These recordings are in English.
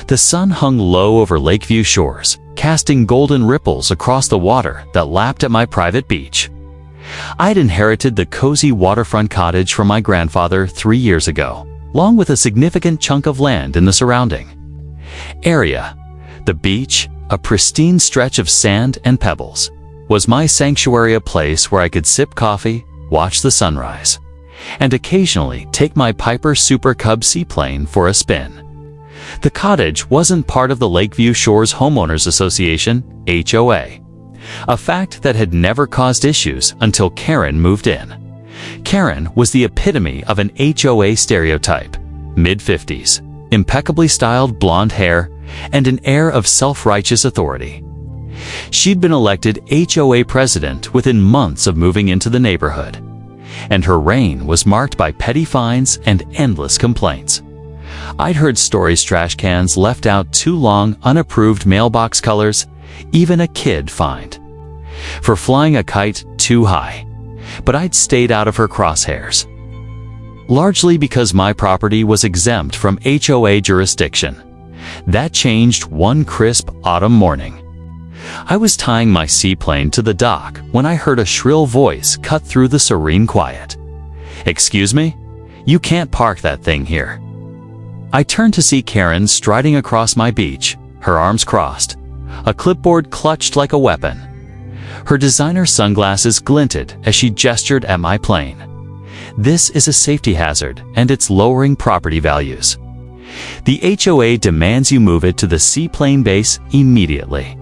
The sun hung low over Lakeview shores, casting golden ripples across the water that lapped at my private beach. I'd inherited the cozy waterfront cottage from my grandfather 3 years ago, along with a significant chunk of land in the surrounding area. The beach, a pristine stretch of sand and pebbles, was my sanctuary, a place where I could sip coffee, watch the sunrise, and occasionally take my Piper Super Cub seaplane for a spin. The cottage wasn't part of the Lakeview Shores Homeowners Association, HOA, a fact that had never caused issues until Karen moved in. Karen was the epitome of an HOA stereotype: mid-50s, impeccably styled blonde hair, and an air of self-righteous authority. She'd been elected HOA president within months of moving into the neighborhood, and her reign was marked by petty fines and endless complaints. I'd heard stories: trash cans left out too long, unapproved mailbox colors, even a kid fined for flying a kite too high. But I'd stayed out of her crosshairs, largely because my property was exempt from HOA jurisdiction. That changed one crisp autumn morning. I was tying my seaplane to the dock when I heard a shrill voice cut through the serene quiet. "Excuse me? You can't park that thing here." I turned to see Karen striding across my beach, her arms crossed, a clipboard clutched like a weapon. Her designer sunglasses glinted as she gestured at my plane. "This is a safety hazard, and it's lowering property values. The HOA demands you move it to the seaplane base immediately."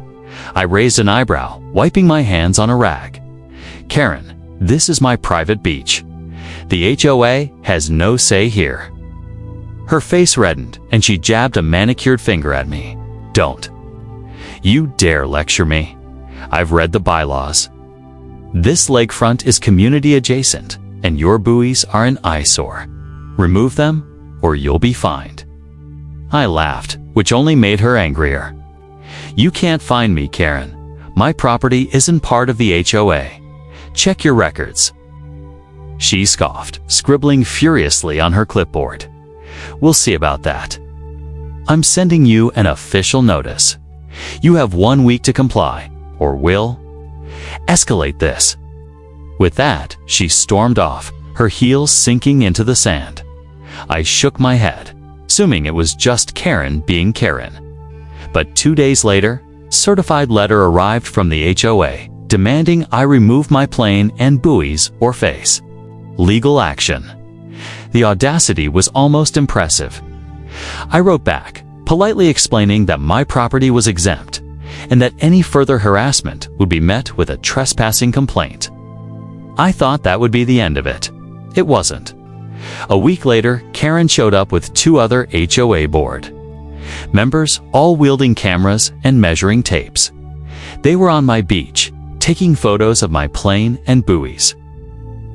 I raised an eyebrow, wiping my hands on a rag. "Karen, this is my private beach. The HOA has no say here." Her face reddened, and she jabbed a manicured finger at me. "Don't you dare lecture me. I've read the bylaws. This lakefront is community adjacent, and your buoys are an eyesore. Remove them, or you'll be fined." I laughed, which only made her angrier. "You can't fine me, Karen. My property isn't part of the HOA. Check your records." She scoffed, scribbling furiously on her clipboard. "We'll see about that. I'm sending you an official notice. You have 1 week to comply, or we'll escalate this." With that, she stormed off, her heels sinking into the sand. I shook my head, assuming it was just Karen being Karen. But 2 days later, a certified letter arrived from the HOA, demanding I remove my plane and buoys or face legal action. The audacity was almost impressive. I wrote back, politely explaining that my property was exempt, and that any further harassment would be met with a trespassing complaint. I thought that would be the end of it. It wasn't. A week later, Karen showed up with 2 other HOA board members, all wielding cameras and measuring tapes. They were on my beach, taking photos of my plane and buoys.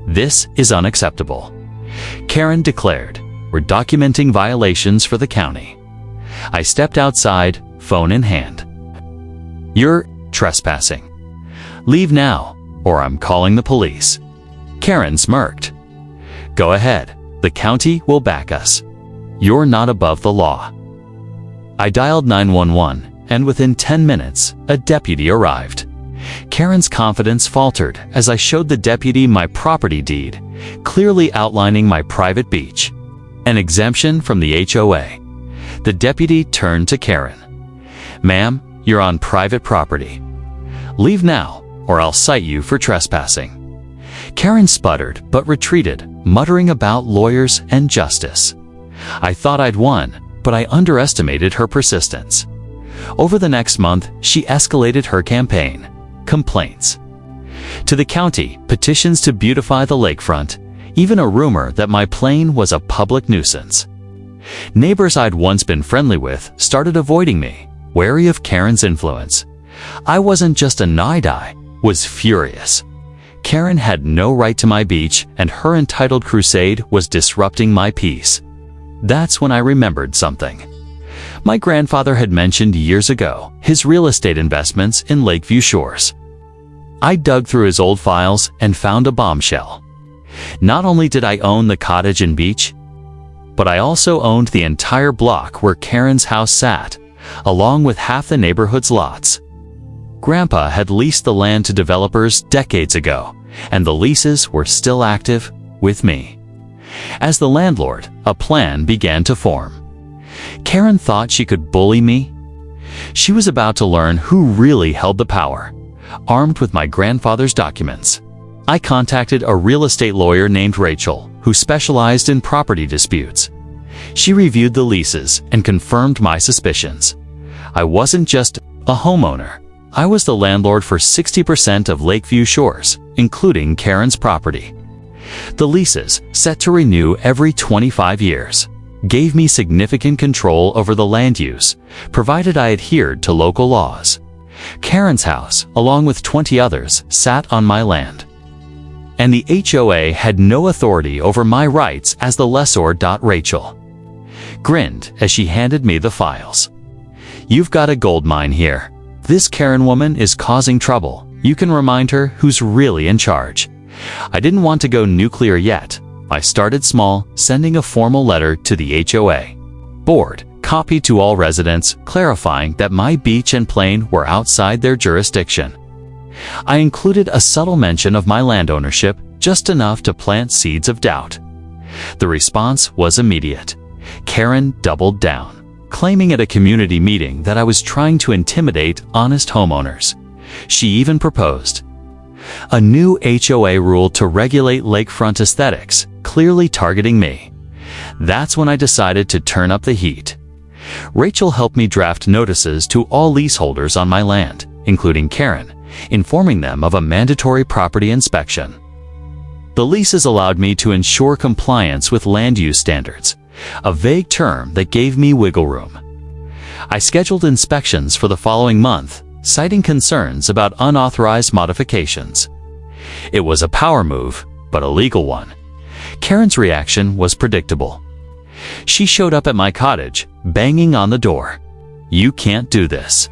"This is unacceptable," Karen declared. "We're documenting violations for the county." I stepped outside, phone in hand. "You're trespassing. Leave now, or I'm calling the police." Karen smirked. "Go ahead. The county will back us. You're not above the law." I dialed 911, and within 10 minutes, a deputy arrived. Karen's confidence faltered as I showed the deputy my property deed, clearly outlining my private beach, an exemption from the HOA. The deputy turned to Karen. "Ma'am, you're on private property. Leave now, or I'll cite you for trespassing." Karen sputtered but retreated, muttering about lawyers and justice. I thought I'd won, but I underestimated her persistence. Over the next month, she escalated her campaign. Complaints to the county, petitions to beautify the lakefront, even a rumor that my plane was a public nuisance. Neighbors I'd once been friendly with started avoiding me, wary of Karen's influence. I wasn't just annoyed, I was furious. Karen had no right to my beach, and her entitled crusade was disrupting my peace. That's when I remembered something. My grandfather had mentioned years ago his real estate investments in Lakeview Shores. I dug through his old files and found a bombshell. Not only did I own the cottage and beach, but I also owned the entire block where Karen's house sat, along with half the neighborhood's lots. Grandpa had leased the land to developers decades ago, and the leases were still active with me. As the landlord, a plan began to form. Karen thought she could bully me. She was about to learn who really held the power. Armed with my grandfather's documents, I contacted a real estate lawyer named Rachel, who specialized in property disputes. She reviewed the leases and confirmed my suspicions. I wasn't just a homeowner. I was the landlord for 60% of Lakeview Shores, including Karen's property. The leases, set to renew every 25 years, gave me significant control over the land use, provided I adhered to local laws. Karen's house, along with 20 others, sat on my land, and the HOA had no authority over my rights as the lessor. Rachel grinned as she handed me the files. "You've got a gold mine here. This Karen woman is causing trouble. You can remind her who's really in charge." I didn't want to go nuclear yet. I started small, sending a formal letter to the HOA board, copied to all residents, clarifying that my beach and plane were outside their jurisdiction. I included a subtle mention of my land ownership, just enough to plant seeds of doubt. The response was immediate. Karen doubled down, claiming at a community meeting that I was trying to intimidate honest homeowners. She even proposed a new HOA rule to regulate lakefront aesthetics, clearly targeting me. That's when I decided to turn up the heat. Rachel helped me draft notices to all leaseholders on my land, including Karen, informing them of a mandatory property inspection. The leases allowed me to ensure compliance with land use standards, a vague term that gave me wiggle room. I scheduled inspections for the following month, citing concerns about unauthorized modifications. It was a power move, but a legal one. Karen's reaction was predictable. She showed up at my cottage, banging on the door. "You can't do this.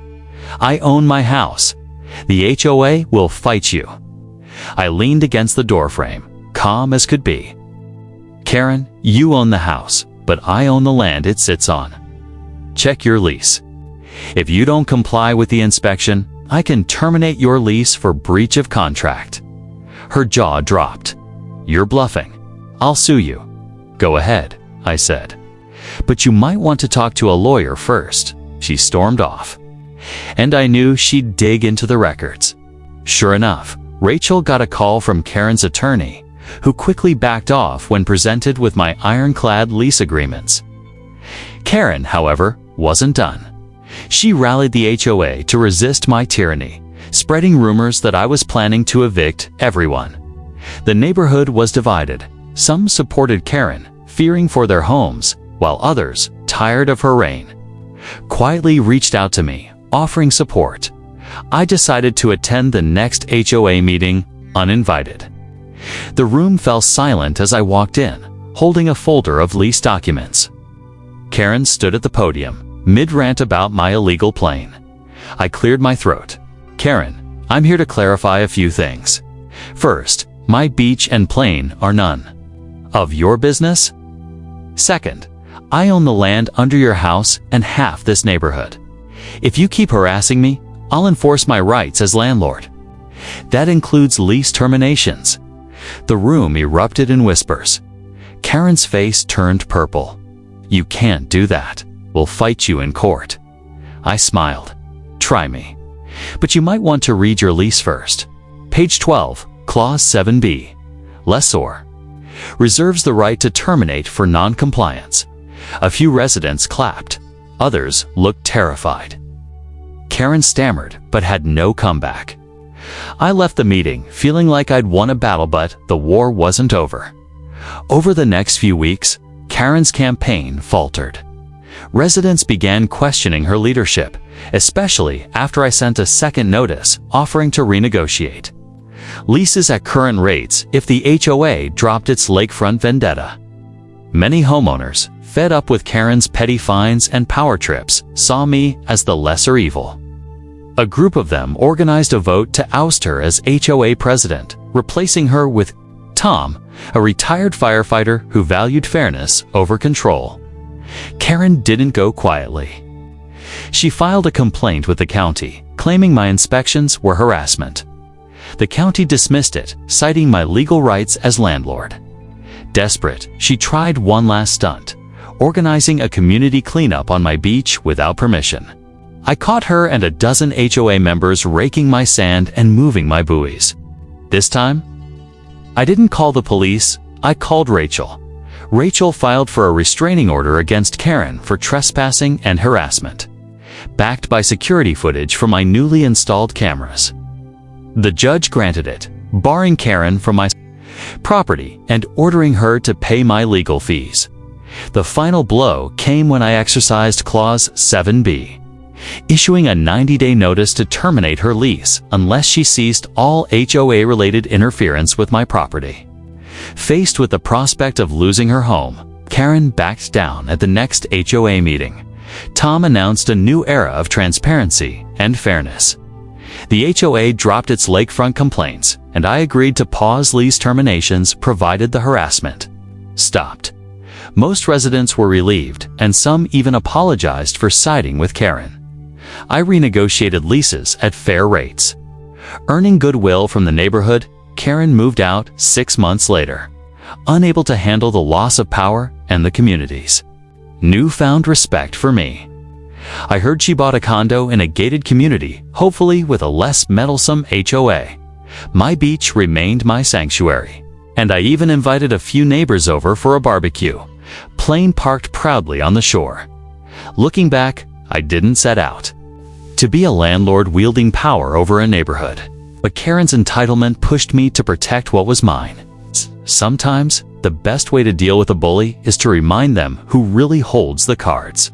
I own my house. The HOA will fight you." I leaned against the doorframe, calm as could be. "Karen, you own the house, but I own the land it sits on. Check your lease. If you don't comply with the inspection, I can terminate your lease for breach of contract." Her jaw dropped. "You're bluffing. I'll sue you." "Go ahead," I said. "But you might want to talk to a lawyer first." She stormed off, and I knew she'd dig into the records. Sure enough, Rachel got a call from Karen's attorney, who quickly backed off when presented with my ironclad lease agreements. Karen, however, wasn't done. She rallied the HOA to resist my tyranny, spreading rumors that I was planning to evict everyone. The neighborhood was divided. Some supported Karen, fearing for their homes, while others, tired of her reign, quietly reached out to me, offering support. I decided to attend the next HOA meeting uninvited. The room fell silent as I walked in, holding a folder of lease documents. Karen stood at the podium, mid-rant about my illegal plane. I cleared my throat. "Karen, I'm here to clarify a few things. First, my beach and plane are none of your business. Second, I own the land under your house and half this neighborhood. If you keep harassing me, I'll enforce my rights as landlord. That includes lease terminations." The room erupted in whispers. Karen's face turned purple. "You can't do that. We'll fight you in court." I smiled. "Try me. But you might want to read your lease first. Page 12, Clause 7b. Lessor reserves the right to terminate for non-compliance." A few residents clapped. Others looked terrified. Karen stammered, but had no comeback. I left the meeting feeling like I'd won a battle, but the war wasn't over. Over the next few weeks, Karen's campaign faltered. Residents began questioning her leadership, especially after I sent a second notice offering to renegotiate leases at current rates if the HOA dropped its lakefront vendetta. Many homeowners, fed up with Karen's petty fines and power trips, saw me as the lesser evil. A group of them organized a vote to oust her as HOA president, replacing her with Tom, a retired firefighter who valued fairness over control. Karen didn't go quietly. She filed a complaint with the county, claiming my inspections were harassment. The county dismissed it, citing my legal rights as landlord. Desperate, she tried one last stunt, organizing a community cleanup on my beach without permission. I caught her and a dozen HOA members raking my sand and moving my buoys. This time, I didn't call the police, I called Rachel. Rachel filed for a restraining order against Karen for trespassing and harassment, backed by security footage from my newly installed cameras. The judge granted it, barring Karen from my property and ordering her to pay my legal fees. The final blow came when I exercised Clause 7B, issuing a 90-day notice to terminate her lease unless she ceased all HOA-related interference with my property. Faced with the prospect of losing her home, Karen backed down at the next HOA meeting. Tom announced a new era of transparency and fairness. The HOA dropped its lakefront complaints, and I agreed to pause lease terminations provided the harassment stopped. Most residents were relieved, and some even apologized for siding with Karen. I renegotiated leases at fair rates. Earning goodwill from the neighborhood, Karen moved out 6 months later, unable to handle the loss of power and the community's newfound respect for me. I heard she bought a condo in a gated community, hopefully with a less meddlesome HOA. My beach remained my sanctuary, and I even invited a few neighbors over for a barbecue, plane parked proudly on the shore. Looking back, I didn't set out to be a landlord wielding power over a neighborhood, but Karen's entitlement pushed me to protect what was mine. Sometimes, the best way to deal with a bully is to remind them who really holds the cards.